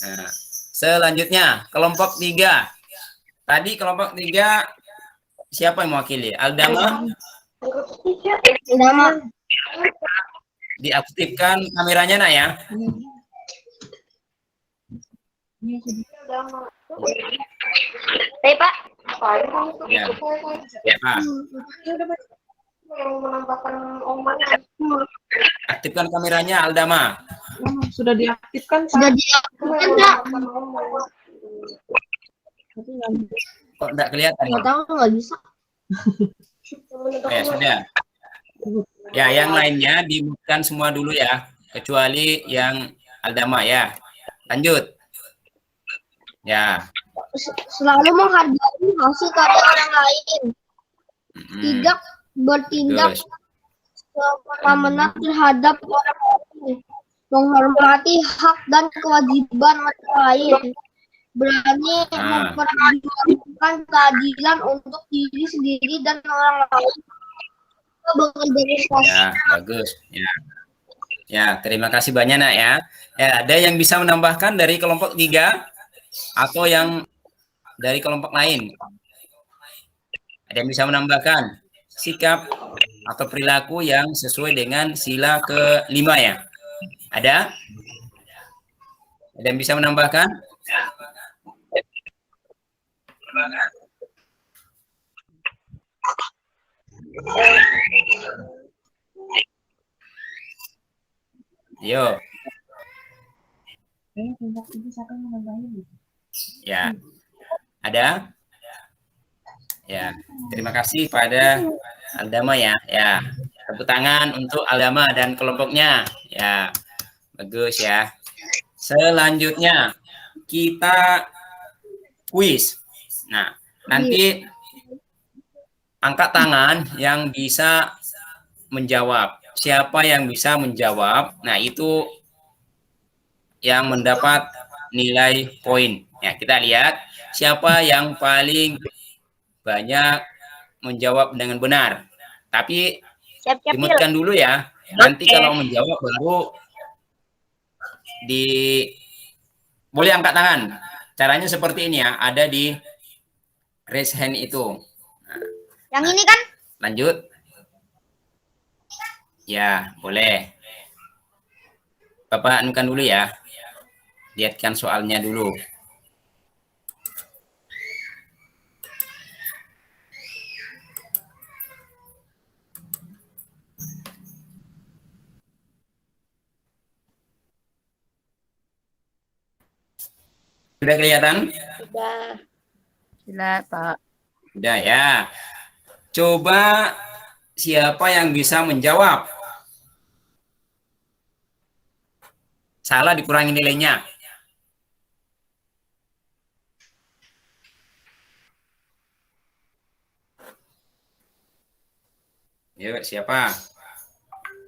Nah, selanjutnya kelompok 3. Tadi kelompok 3 siapa yang mewakili? Aldama? Aldama. Diaktifkan kameranya nak ya. Pak. Ya. Ya, Pak. Aktifkan kameranya Aldama. Sudah diaktifkan, Pak. Sudah diaktifkan, Pak. Kok enggak kelihatan? Nggak tahu, nggak bisa. Ya, sudah. Ya, yang lainnya dimutkan semua dulu ya, kecuali yang Aldama ya. Lanjut. Ya. Selalu menghargai hasil karya orang lain. Tidak bertindak Terus. semena-mena terhadap orang lain. Menghormati hak dan kewajiban orang lain. Berani memperjuangkan keadilan untuk diri sendiri dan orang lain. Ya, bagus. Ya. Ya, terima kasih banyak nak ya. Ya, ada yang bisa menambahkan dari kelompok 3 atau yang dari kelompok lain? Ada yang bisa menambahkan sikap atau perilaku yang sesuai dengan sila ke-5 ya? Ada? Ada yang bisa menambahkan? Yo. Ya. Ada? Ya. Terima kasih pada Aldama ya. Ya. Tepuk tangan untuk Aldama dan kelompoknya. Ya. Bagus ya. Selanjutnya kita kuis. Nah, nanti angkat tangan yang bisa menjawab. Siapa yang bisa menjawab, nah itu yang mendapat nilai poin. Ya, kita lihat siapa yang paling banyak menjawab dengan benar. Tapi dimutkan dulu ya. Nanti kalau menjawab baru boleh angkat tangan. Caranya seperti ini ya, ada di raise hand itu. Nah, yang ini kan? Lanjut. Ya, boleh. Bapak anukan dulu ya. Lihatkan soalnya dulu. Sudah kelihatan? Sudah. Sudah, Pak. Sudah ya. Coba siapa yang bisa menjawab? Salah dikurangi nilainya. Ya, siapa?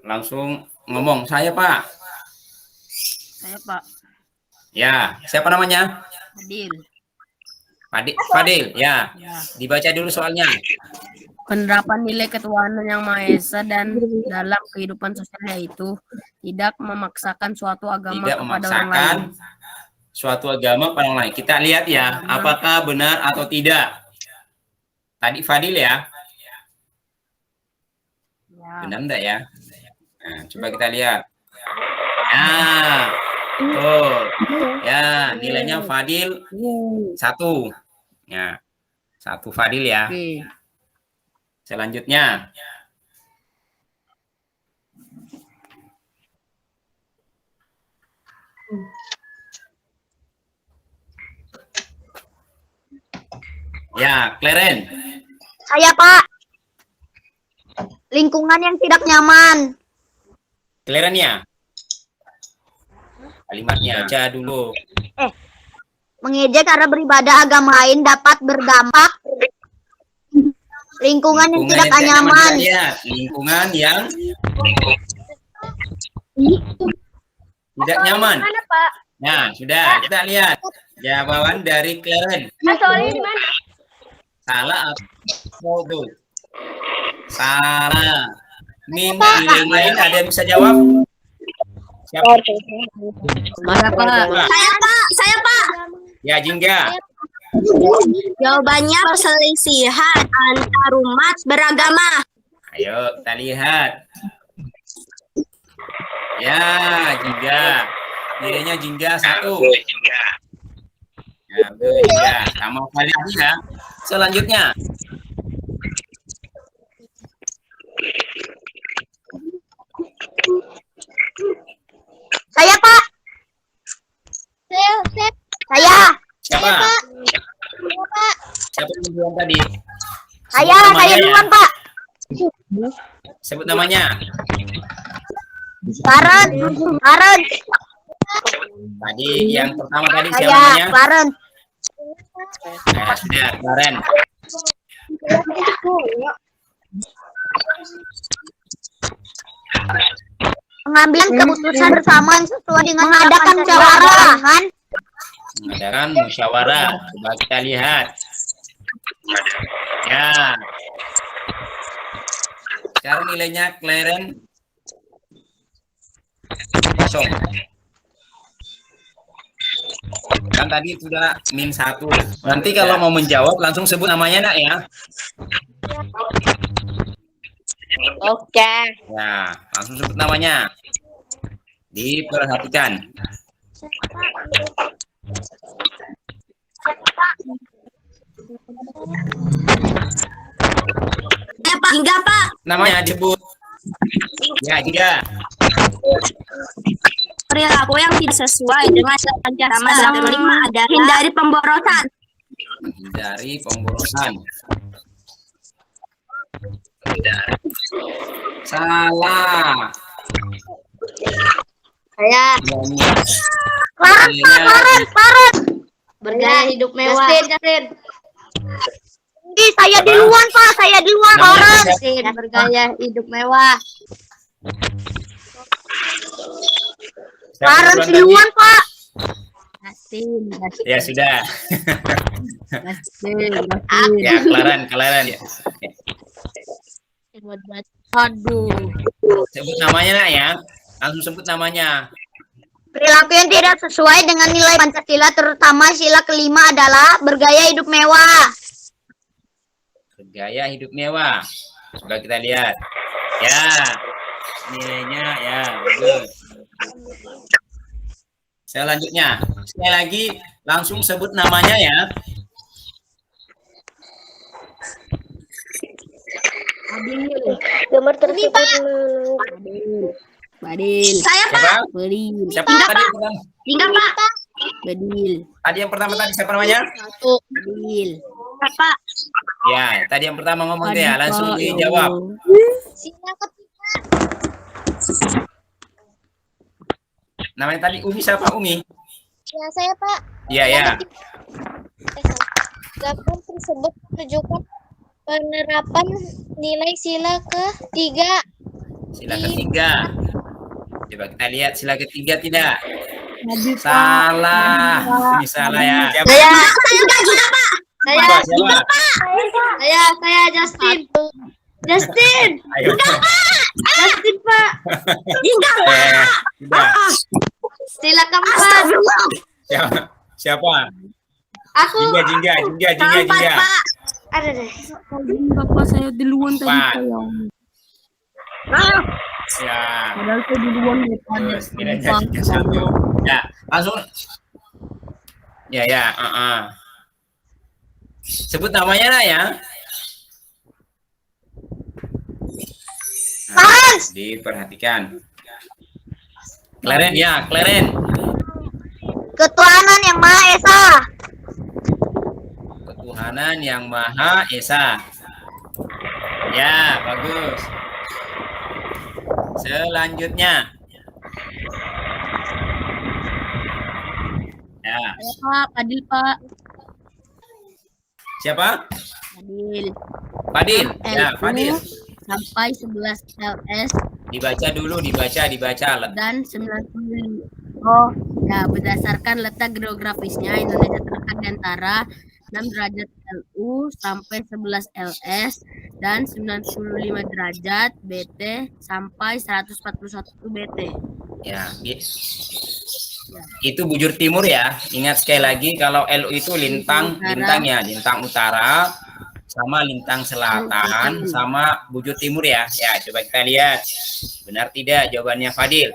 Langsung ngomong, saya Pak. Saya, Pak. Ya, siapa namanya? Adil. Fadil, ya. Ya. Dibaca dulu soalnya. Penerapan nilai ketuhanan yang Maha Esa dan dalam kehidupan sosialnya itu tidak memaksakan suatu agama Tidak kepada orang memaksakan lain. suatu agama pada orang lain. Kita lihat ya, apakah benar atau tidak. Tadi Fadil ya. Ya. Benar enggak ya? Nah, coba kita lihat. Nah, tuh. Ya, nilainya Fadil 1. Ya, 1 Fadil ya. Oke. Selanjutnya. Ya, Claren. Saya, Pak. Lingkungan yang tidak nyaman. Kelihatannya kalimatnya baca dulu. Mengejek cara beribadah agama lain dapat berdampak lingkungan yang tidak nyaman. Lingkungan yang tidak nyaman. Mana, Pak? Nah, sudah kita lihat jawaban dari Karen. Soalnya di mana? Salah apa tuh? Salah. Min yang lain ada yang bisa jawab? Siapa? Mana, Pak? Saya Pak. Ya, Jingga. Jawabannya perselisihan antar umat beragama. Ayo kita lihat. Ya, Jingga. Nilainya Jingga 1. Ya, Jingga. Sama kali lagi ya. Selanjutnya. Saya, Pak. Saya. Siapa? Siapa yang duluan tadi? Saya duluan, Pak. Sebut namanya. Karen. Tadi yang pertama tadi siapa Saya, namanya? Karen. Nah, sudah, Karen. Pengambilan keputusan bersama sesuai dengan mengadakan musyawarah. Mengadakan musyawarah. Coba kita lihat. Ya. Sekarang nilainya Claren 0. Kan tadi sudah -1. Nanti kalau mau menjawab langsung sebut namanya, Nak, ya. Oke. Ya, langsung sebut namanya. Diperhatikan. Pak. Hingga Pak. Namanya disebut. Ya, Jingga. Perilaku yang tidak sesuai dengan Pancasila kelima adalah hindari pemborosan. Hindari pemborosan. Salah. Saya Karen. bergaya hidup mewah. Justin. Saya duluan, Pak. Saya duluan, Karen. Justin bergaya hidup mewah. Karen duluan, Pak. Ya, sudah. Ya, Kelaran. Ya. Aduh. Sebut namanya, Nak, ya. Langsung sebut namanya. Perilaku yang tidak sesuai dengan nilai Pancasila, terutama sila kelima adalah bergaya hidup mewah. Bergaya hidup mewah. Coba kita lihat. Ya. Nilainya ya, bagus. Selanjutnya, sekali lagi langsung sebut namanya ya. Nomor tersebut. Badil. Saya Pak. Siapa? Badil. Siapa tadi yang pertama? Hingga Pak. Badil. Tadi yang pertama tadi siapa namanya? Badil. Pak. Ya, tadi yang pertama ngomong dia, langsung dijawab. Sila Namanya tadi Umi siapa, Umi? Ya, saya, Pak. Iya, ya. Gabung tersebut menunjukkan penerapan nilai sila ketiga. Sila ketiga. Coba kita lihat sila ketiga tidak. Salah. Ini salah ya. Siapa? Saya juga Pak. Siapa? Saya Justin. Justin. Ayo. Justin, Pak. Hingga Sudah. Sila keempat. Astagfirullah. Siapa? Aku. Jingga. Keempat Pak. Ada deh. Bapak saya duluan tadi Pak. sayang. Ya. Padahal saya duluan daripada Terus nilainya 1. Ya, langsung. Ya. Sebut namanya lah ya. Nah, diperhatikan. Claren ya, Claren. Ketuhanan yang Maha Esa. Ketuhanan yang Maha Esa. Ya, bagus. Selanjutnya, Ya. Saya Pak, Fadil Pak. Siapa? Fadil. Fadil. Ya, Fadil. Sampai 11 LS Dibaca dulu, dibaca. dan 90. Oh, ya berdasarkan letak geografisnya Indonesia terletak di antara 6 derajat LU sampai 11 LS dan 95 derajat BT sampai 141 BT. Ya, itu bujur timur ya. Ingat sekali lagi kalau LU itu lintang utara sama lintang selatan sama bujur timur ya. Ya, coba kita lihat. Benar tidak jawabannya Fadil?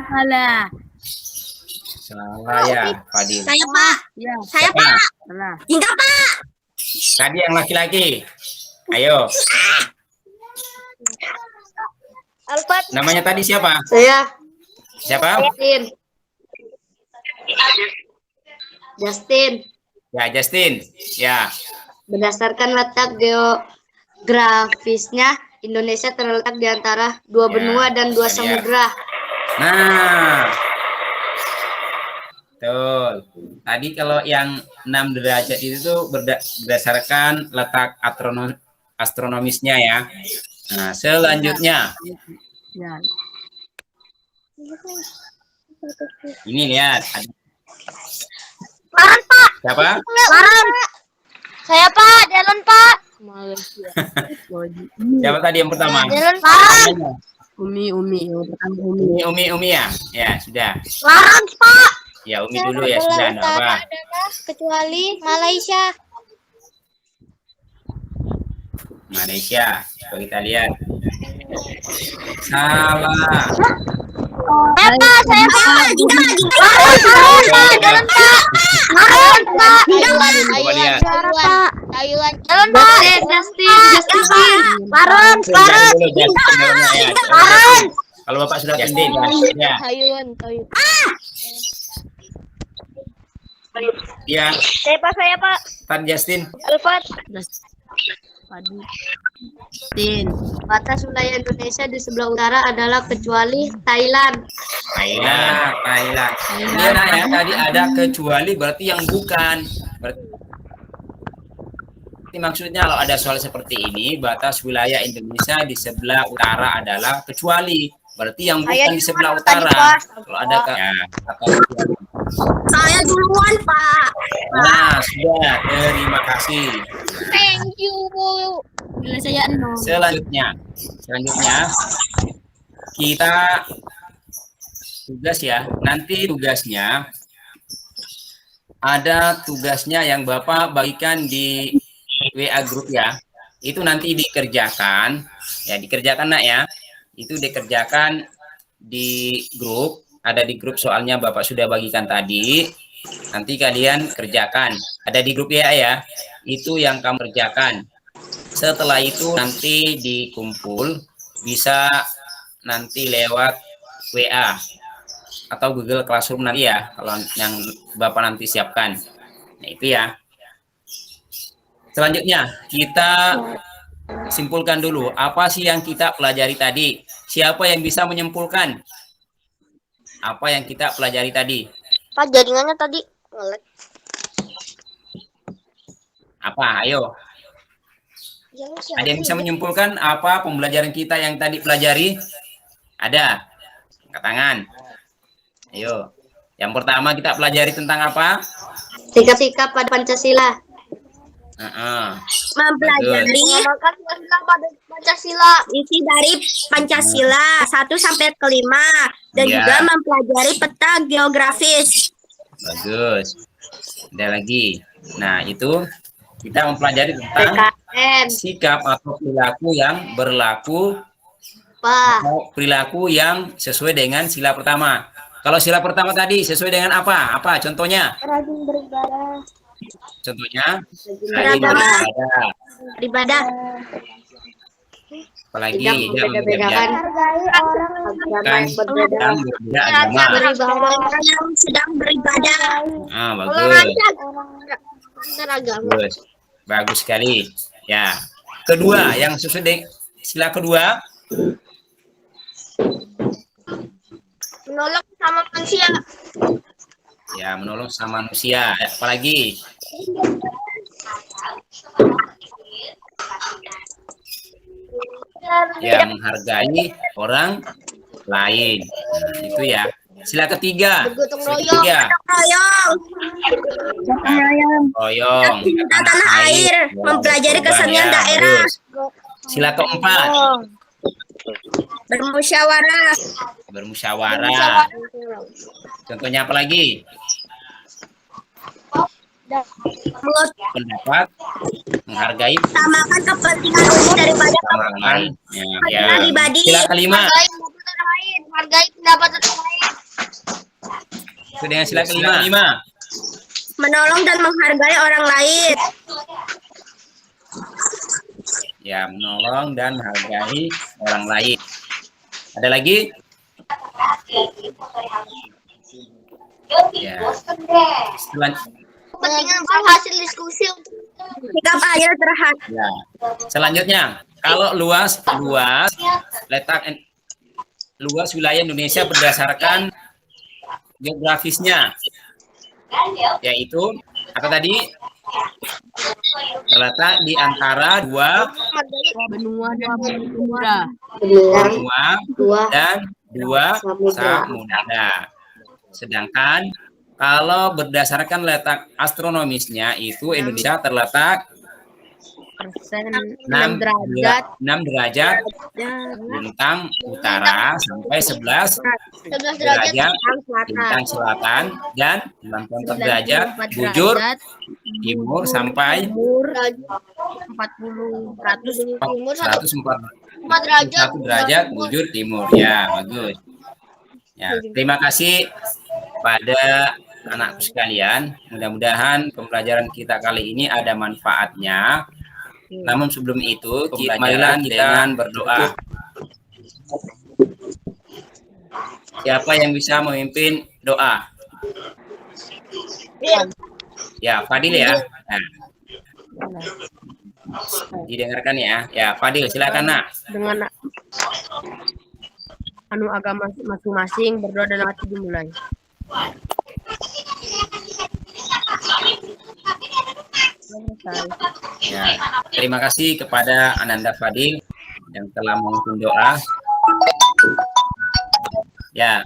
Salah. Salah ya, Fadil. Saya Pak. Ya, Saya Pak. salah. Tinggal Pak. Tadi yang laki-laki. Ayo. Alfat. Namanya tadi siapa? Saya Siapa? Justin. Ya, Justin. Ya. Berdasarkan letak geografisnya, Indonesia terletak di antara dua benua dan dua kita lihat. samudra. Nah. Betul. Tadi kalau yang 6 derajat itu tuh berdasarkan letak astronomisnya ya. Nah, selanjutnya. Ya. Ini lihat. Laran Pak. Siapa? Laran. Saya Pak. Jalan Pak. Siapa tadi yang pertama? Jalan Pak. Umi yang pertama Umi. Umi ya? Ya, sudah. Laran Pak. Ya, Umi dulu ya, sudah. Enggak apa. Kecuali Malaysia. Malaysia. Coba kita lihat. Salah. Saya Pak. Laran Pak. Jalan Pak. Coba lihat. Taiwan. Jalan Pak. Justin. Laran. Dulu, Justin, ya. Kalau Bapak sudah penting ya. Taiwan. Ya, Saya Pak. Pak Justin. Alfat. Fadil. Tin. Batas wilayah Indonesia di sebelah utara adalah kecuali Thailand. Thailand. Iya, nah, ya, tadi ada kecuali berarti yang bukan. Berarti maksudnya kalau ada soal seperti ini, batas wilayah Indonesia di sebelah utara adalah kecuali. Berarti yang bukan di sebelah utara. Kalau ada atau Saya duluan Pak. nah, sudah. Terima kasih. Thank you. Bila saya 0. Selanjutnya kita tugas ya. Nanti tugasnya ada tugasnya yang Bapak bagikan di WA grup ya. Itu nanti dikerjakan ya, nak ya. Itu dikerjakan di grup. Ada di grup soalnya Bapak sudah bagikan tadi. Nanti kalian kerjakan. Ada di grup ya. Itu yang kamu kerjakan. Setelah itu nanti dikumpul. Bisa nanti lewat WA. Atau Google Classroom nanti ya. Kalau yang Bapak nanti siapkan. Nah itu ya. Selanjutnya kita simpulkan dulu. Apa sih yang kita pelajari tadi? Siapa yang bisa menyimpulkan? Apa yang kita pelajari tadi? Pak, jaringannya tadi nge-lag. Apa? Ayo. Ada yang bisa menyimpulkan apa pembelajaran kita yang tadi pelajari? Ada? Angkat tangan. Ayo. Yang pertama kita pelajari tentang apa? Sikap-sikap pada Pancasila. Mempelajari Pancasila. isi dari Pancasila 1 sampai ke 5 dan Ya. juga mempelajari peta geografis. Bagus. Ada lagi. Nah, itu kita mempelajari tentang PKN. sikap atau perilaku yang berlaku Pak. atau perilaku yang sesuai dengan sila pertama. Kalau sila pertama tadi sesuai dengan apa? Apa contohnya? Rajin beribadah. Contohnya Beragama. beribadah. Beribadah. Apalagi Tidak membeda-bedakan agama yang berbeda. agama. Orang yang sedang beribadah. Bagus. Bagus sekali. Ya. Kedua, yang sesuai dengan sila kedua. Menolong sama manusia. Ya, menolong sama manusia. Apalagi? Ya, menghargai orang lain. Nah, itu ya. Sila ketiga. Bergotong Sila royong. ketiga. Royong. Royong. Cinta tanah air, mempelajari kesenian Ya, daerah, bagus. Sila keempat. bermusyawarah, Bermusyawarah. Contohnya apa lagi? Pendapat, menghargai mengutamakan kepentingan umum daripada orang lain. Ya. pribadi. Sila kelima. Hargai pendapat orang lain. Hargai pendapat orang lain. Itu dengan sila kelima. Menolong dan menghargai orang lain. Ya, menolong dan menghargai orang lain. Ada lagi? Ya. Kepentingan hasil diskusi untuk Sikap adil terhadap Ya. Selanjutnya, kalau luas wilayah Indonesia berdasarkan geografisnya, yaitu apa tadi? Terletak di antara dua Benua dan samudra. dan dua samudra. Sedangkan kalau berdasarkan letak astronomisnya itu Indonesia terletak 6 derajat 6 derajat bintang utara sampai 11 11 derajat. derajat bintang selatan dan 64 derajat bujur timur sampai timur 40 Timur 104 4 derajat. 1 derajat bujur timur. Ya, bagus. Ya, terima kasih pada anakku sekalian. Mudah-mudahan pembelajaran kita kali ini ada manfaatnya. Namun sebelum itu, marilah kita berdoa. Siapa yang bisa memimpin doa? Ya, Fadil ya. Nah. Didengarkan ya. Ya, Fadil silakan nak. dengan agama masing-masing, berdoa dalam hati dimulai. Ya, terima kasih kepada Ananda Fadil yang telah memimpin doa. Ya.